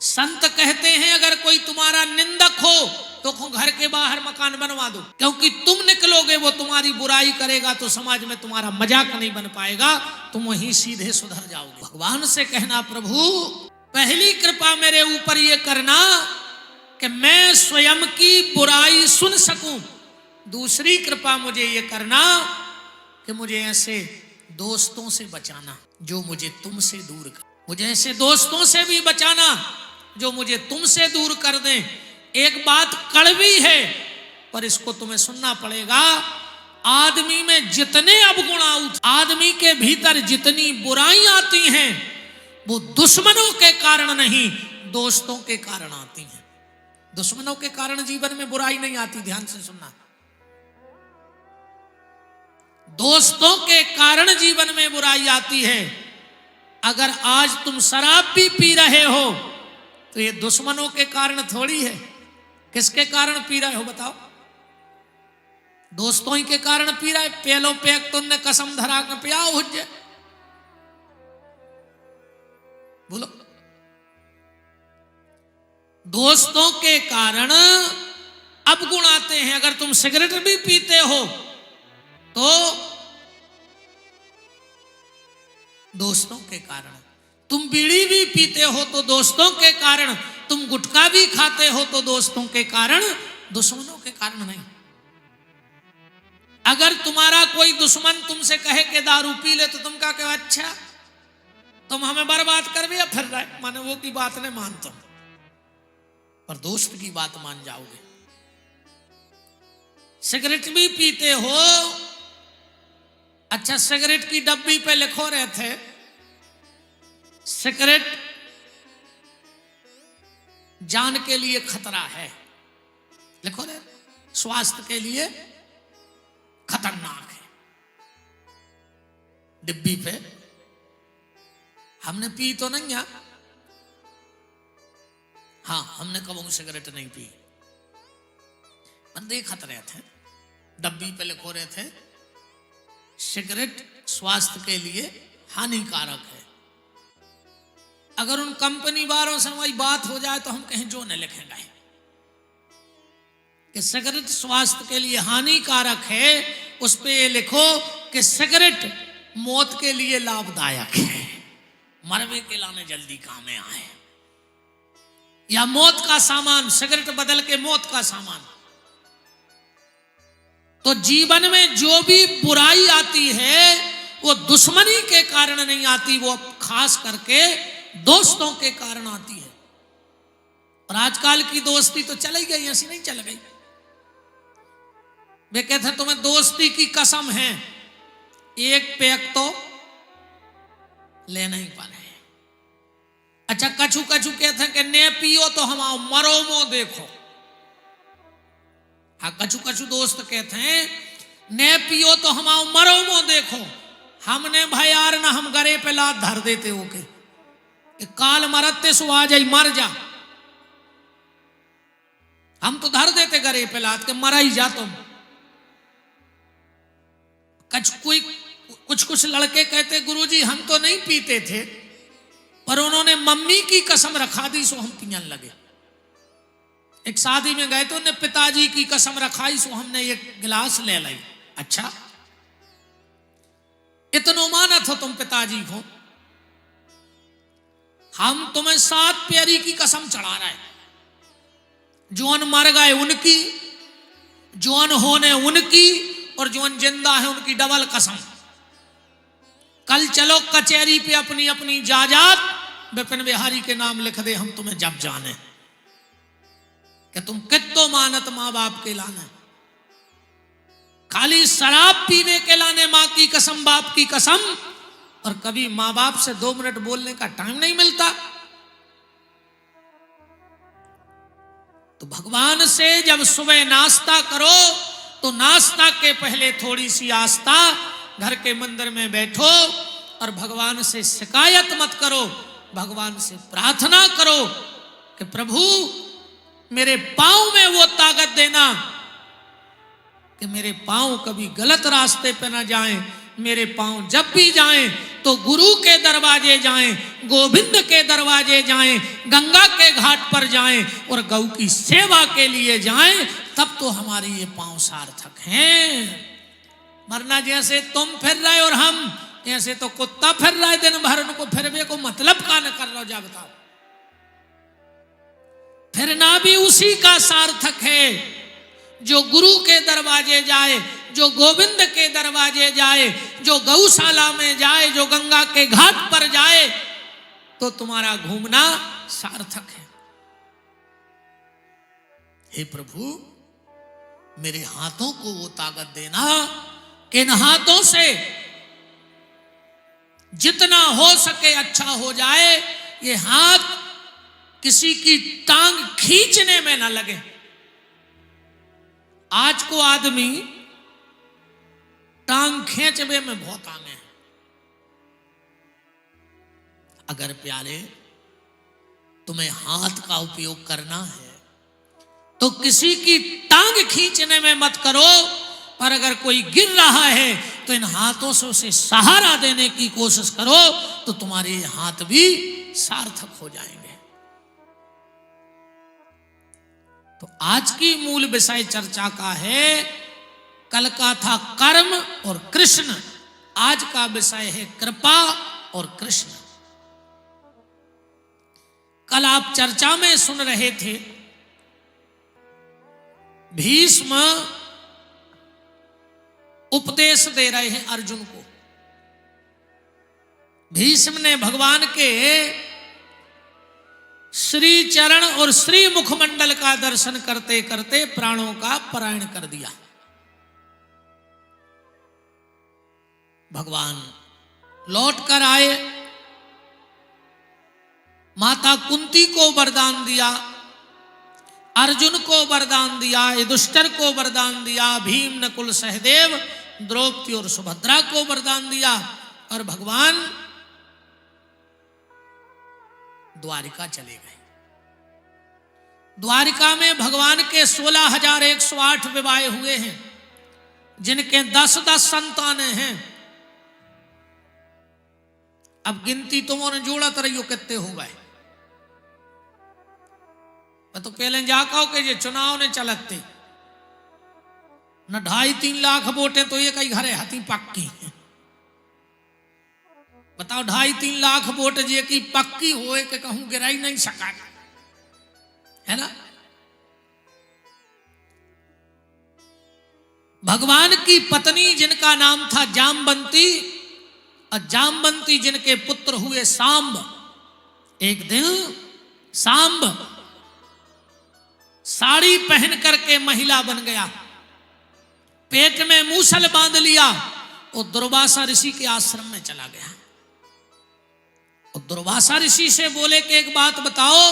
संत कहते हैं अगर कोई तुम्हारा निंदक हो तो घर के बाहर मकान बनवा दो, क्योंकि तुम निकलोगे वो तुम्हारी बुराई करेगा तो समाज में तुम्हारा मजाक नहीं बन पाएगा, तुम वहीं सीधे सुधर जाओगे। भगवान से कहना प्रभु पहली कृपा मेरे ऊपर ये करना कि मैं स्वयं की बुराई सुन सकूं, दूसरी कृपा मुझे ये करना कि मुझे ऐसे दोस्तों से बचाना जो मुझे तुमसे दूर कर, मुझे ऐसे दोस्तों से भी बचाना जो मुझे तुमसे दूर कर दें। एक बात कड़वी है पर इसको तुम्हें सुनना पड़ेगा, आदमी में जितने अवगुण आदमी के भीतर जितनी बुराई आती हैं वो दुश्मनों के कारण नहीं दोस्तों के कारण आती हैं। दुश्मनों के कारण जीवन में बुराई नहीं आती, ध्यान से सुनना। दोस्तों के कारण जीवन में बुराई आती है। अगर आज तुम शराब भी पी रहे हो तो ये दुश्मनों के कारण थोड़ी है। किसके कारण पी रहे हो बताओ? दोस्तों ही के कारण पी रहे। पेलो पेक तुमने कसम धरा कर पिया हो जाए, बोलो। दोस्तों के कारण अवगुण आते हैं। अगर तुम सिगरेट भी पीते हो तो दोस्तों के कारण, तुम बीड़ी भी पीते हो तो दोस्तों के कारण, तुम गुटखा भी खाते हो तो दोस्तों के कारण, दुश्मनों के कारण नहीं। अगर तुम्हारा कोई दुश्मन तुमसे कहे कि दारू पी ले तो तुम क्या कहो अच्छा तुम हमें बर्बाद कर भी फिर रहे, माने वो की बात नहीं मानता पर दोस्त की बात मान जाओगे। सिगरेट भी पीते हो, अच्छा सिगरेट की डब्बी पे लिखो रहे थे सिगरेट जान के लिए खतरा है, लिखो रहे स्वास्थ्य के लिए खतरनाक है डिब्बी पे। हमने पी तो नहीं है, हाँ हमने कभी सिगरेट नहीं पी, बंदे खतरे थे, डब्बी पे लिखो रहे थे सिगरेट स्वास्थ्य के लिए हानिकारक है। अगर उन कंपनी वालों से वही बात हो जाए तो हम कहीं जो न लिखेंगे कि सिगरेट स्वास्थ्य के लिए हानिकारक है, उस पे ये लिखो कि सिगरेट मौत के लिए लाभदायक है, मरवे के लाने जल्दी काम में आए, या मौत का सामान, सिगरेट बदल के मौत का सामान। तो जीवन में जो भी बुराई आती है वो दुश्मनी के कारण नहीं आती, वो खास करके दोस्तों के कारण आती है। और आजकल की दोस्ती तो चली गई, ऐसी नहीं चल गई। वे कहते हैं तुम्हें दोस्ती की कसम है, एक पैक तो ले नहीं पा रहे। अच्छा कछु कछु कहते हैं कि ने पियो तो हम आओ मरो मो देखो। हाँ कछु कछु दोस्त कहते हैं ने पियो तो हम आओ मरो मो देखो। हमने भाई यार ना हम गरे पे लात धर देते हो के काल मरते सो आ जाई मर जा, हम तो धर देते गरे पे लात के मरा ही जा तुम। कुछ लड़के कहते गुरुजी हम तो नहीं पीते थे पर उन्होंने मम्मी की कसम रखा दी सो हम पियन लगे। एक शादी में गए तो उन्हें पिताजी की कसम रखाई सो हमने एक गिलास ले लाई। अच्छा इतनो मानत हो तुम पिताजी को, हम तुम्हें 7 प्यारी की कसम चढ़ा रहे, जौन मर गए उनकी, जौन होने उनकी और जौन जिंदा है उनकी डबल कसम। कल चलो कचहरी पे अपनी अपनी जायदाद विपिन बिहारी के नाम लिख दे, हम तुम्हें जब जाने कि तुम कितो मानत माँ बाप के लाने। खाली शराब पीने के लाने माँ की कसम बाप की कसम, और कभी माँ बाप से 2 मिनट बोलने का टाइम नहीं मिलता। तो भगवान से जब सुबह नाश्ता करो तो नाश्ता के पहले थोड़ी सी आस्था, घर के मंदिर में बैठो और भगवान से शिकायत मत करो, भगवान से प्रार्थना करो कि प्रभु मेरे पांव में वो ताकत देना कि मेरे पांव कभी गलत रास्ते पे ना जाएं, मेरे पांव जब भी जाएं तो गुरु के दरवाजे जाएं, गोविंद के दरवाजे जाएं, गंगा के घाट पर जाएं और गौ की सेवा के लिए जाएं, तब तो हमारे ये पांव सार्थक हैं। वरना जैसे तुम फिर रहे और हम, ऐसे तो कुत्ता फिर रहा है दिन भर, उनको फिरवे को मतलब का न कर लो। जा बताओ, फिरना भी उसी का सार्थक है जो गुरु के दरवाजे जाए, जो गोविंद के दरवाजे जाए, जो गौशाला में जाए, जो गंगा के घाट पर जाए, तो तुम्हारा घूमना सार्थक है। हे प्रभु, मेरे हाथों को वो ताकत देना कि इन हाथों से जितना हो सके अच्छा हो जाए। ये हाथ किसी की टांग खींचने में ना लगे। आज को आदमी टांग खींचने में बहुत आगे है। अगर प्यारे तुम्हें हाथ का उपयोग करना है तो किसी की टांग खींचने में मत करो, पर अगर कोई गिर रहा है तो इन हाथों से उसे सहारा देने की कोशिश करो, तो तुम्हारे हाथ भी सार्थक हो जाएंगे। तो आज की मूल विषय चर्चा का है, कल का था कर्म और कृष्ण, आज का विषय है कृपा और कृष्ण। कल आप चर्चा में सुन रहे थे, भीष्म उपदेश दे रहे हैं अर्जुन को। भीष्म ने भगवान के श्री चरण और श्री मुखमंडल का दर्शन करते करते प्राणों का पलायन कर दिया। भगवान लौट कर आए, माता कुंती को वरदान दिया, अर्जुन को वरदान दिया, युधिष्ठिर को वरदान दिया, भीम, नकुल, सहदेव, द्रौपदी और सुभद्रा को वरदान दिया, और भगवान द्वारिका चले गए। द्वारिका में भगवान के 16,108 विवाह हुए हैं, जिनके 10-10 संतानें हैं। अब गिनती तुमने जोड़त रही हो कितने हो गए। मैं तो पहले जाकाओ के ये चुनाव ने चलते न 2.5-3 लाख वोटे तो ये कई घरे हाथी पक्की। बताओ 2.5-3 लाख वोट जे की पक्की होए के कहूं गिराई नहीं सका, है ना। भगवान की पत्नी जिनका नाम था जामवंती, और जामवंती जिनके पुत्र हुए सांब, एक दिन सांब साड़ी पहन करके महिला बन गया, पेट में मूसल बांध लिया और दुर्वासा ऋषि के आश्रम में चला गया। और दुर्वासा ऋषि से बोले कि एक बात बताओ,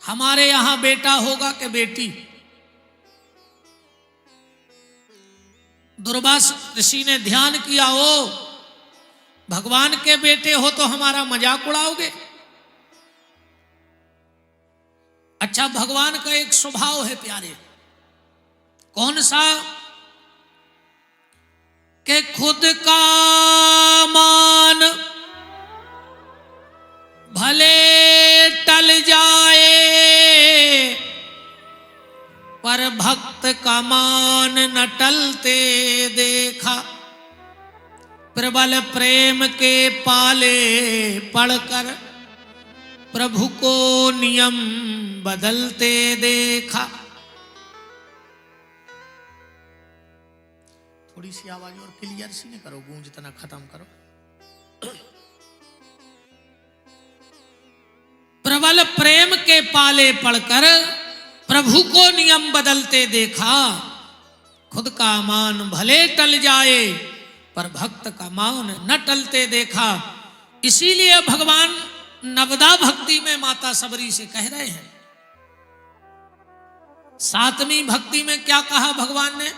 हमारे यहां बेटा होगा कि बेटी? दुर्वासा ऋषि ने ध्यान किया, ओ भगवान के बेटे हो तो हमारा मजाक उड़ाओगे? अच्छा, भगवान का एक स्वभाव है प्यारे, कौन सा? कि खुद का मान भले टल जाए, पर भक्त का मान न टलते देखा। प्रबल प्रेम के पाले पढ़कर प्रभु को नियम बदलते देखा। थोड़ी सी आवाज और क्लियर सी नहीं करो, गूंज तना खत्म करो। प्रबल प्रेम के पाले पढ़कर प्रभु को नियम बदलते देखा। खुद का मान भले टल जाए, पर भक्त का मान न टलते देखा। इसीलिए भगवान नवदा भक्ति में माता सबरी से कह रहे हैं। 7वीं भक्ति में क्या कहा भगवान ने?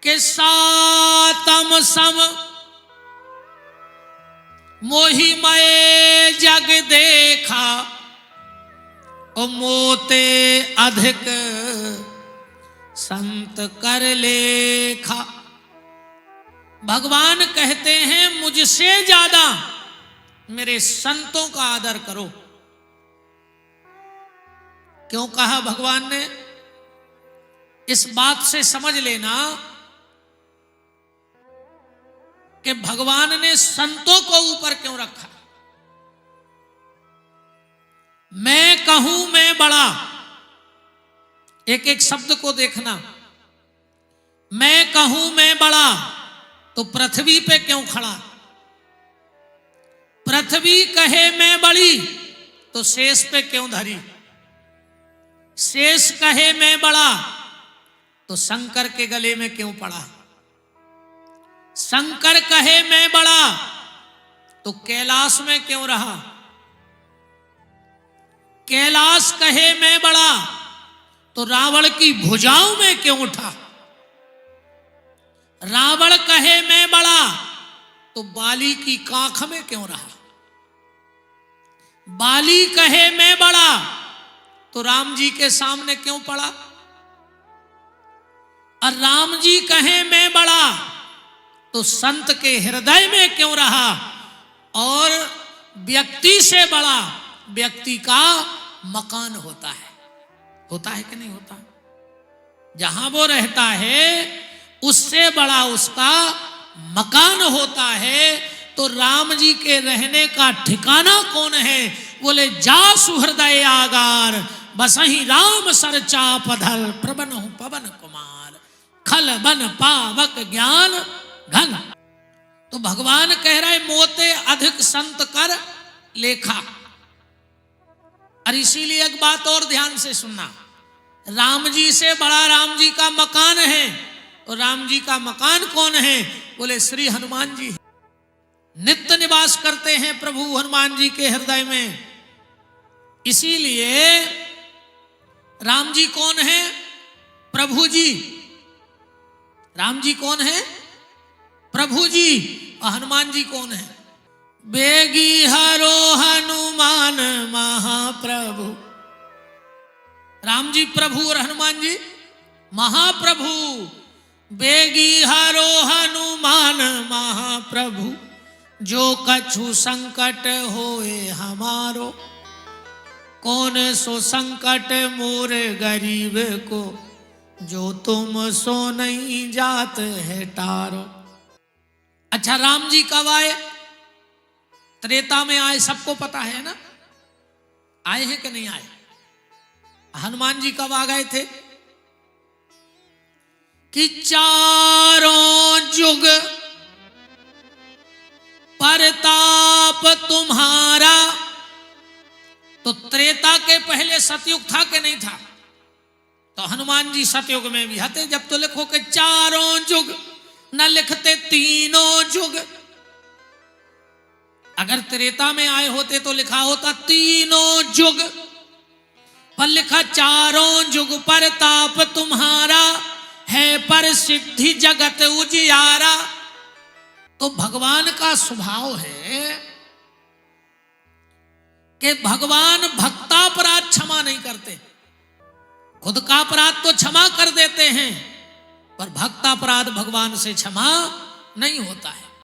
कि सातम सम मोहिमय जग देखा, ओ मोते अधिक संत कर लेखा। भगवान कहते हैं मुझसे ज्यादा मेरे संतों का आदर करो। क्यों कहा भगवान ने? इस बात से समझ लेना कि भगवान ने संतों को ऊपर क्यों रखा। मैं कहूं मैं बड़ा, एक एक शब्द को देखना। मैं कहूं मैं बड़ा तो पृथ्वी पे क्यों खड़ा? पृथ्वी कहे मैं बड़ी तो शेष पे क्यों धरी? शेष कहे मैं बड़ा तो शंकर के गले में क्यों पड़ा? शंकर कहे मैं बड़ा तो कैलाश में क्यों रहा? कैलाश कहे मैं बड़ा तो रावण की भुजाओं में क्यों उठा? रावण कहे मैं बड़ा तो बाली की काख में क्यों रहा? बाली कहे मैं बड़ा तो राम जी के सामने क्यों पड़ा? और राम जी कहे मैं बड़ा तो संत के हृदय में क्यों रहा? और व्यक्ति से बड़ा व्यक्ति का मकान होता है कि नहीं होता? जहां वो रहता है उससे बड़ा उसका मकान होता है। तो राम जी के रहने का ठिकाना कौन है? बोले जा सुहृदय आगार, बसहि राम सर चाप धल, प्रबन पवन कुमार, खल बन पावक ज्ञान घन। तो भगवान कह रहे मोते अधिक संत कर लेखा। और इसीलिए एक बात और ध्यान से सुनना, राम जी से बड़ा राम जी का मकान है। और राम जी का मकान कौन है? बोले श्री हनुमान जी। नित्य निवास करते हैं प्रभु हनुमान जी के हृदय में। इसीलिए राम जी कौन है? प्रभु जी। राम जी कौन है? प्रभु जी। और हनुमान जी कौन है? बेगी हरो हनुमान महाप्रभु। राम जी प्रभु और हनुमान जी महाप्रभु। बेगी हरो हनुमान महाप्रभु, जो कछु संकट होए हमारो, कौन सो संकट मोर गरीब को, जो तुम सो नहीं जात है टारो। अच्छा, राम जी कब आए? त्रेता में आए, सबको पता है ना। आए हैं कि नहीं आए? हनुमान जी कब आ गए थे? कि चारों जुग परताप तुम्हारा। तो त्रेता के पहले सतयुग था कि नहीं था? तो हनुमान जी सतयुग में भी आते। जब तो लिखो कि चारों जुग, न लिखते तीनों जुग। अगर त्रेता में आए होते तो लिखा होता तीनों जुग, पर लिखा चारों जुग परताप तुम्हारा, है पर सिद्धि जगत उजियारा। तो भगवान का स्वभाव है कि भगवान भक्तापराध क्षमा नहीं करते। खुद का अपराध तो क्षमा कर देते हैं, पर भक्तापराध भगवान से क्षमा नहीं होता है।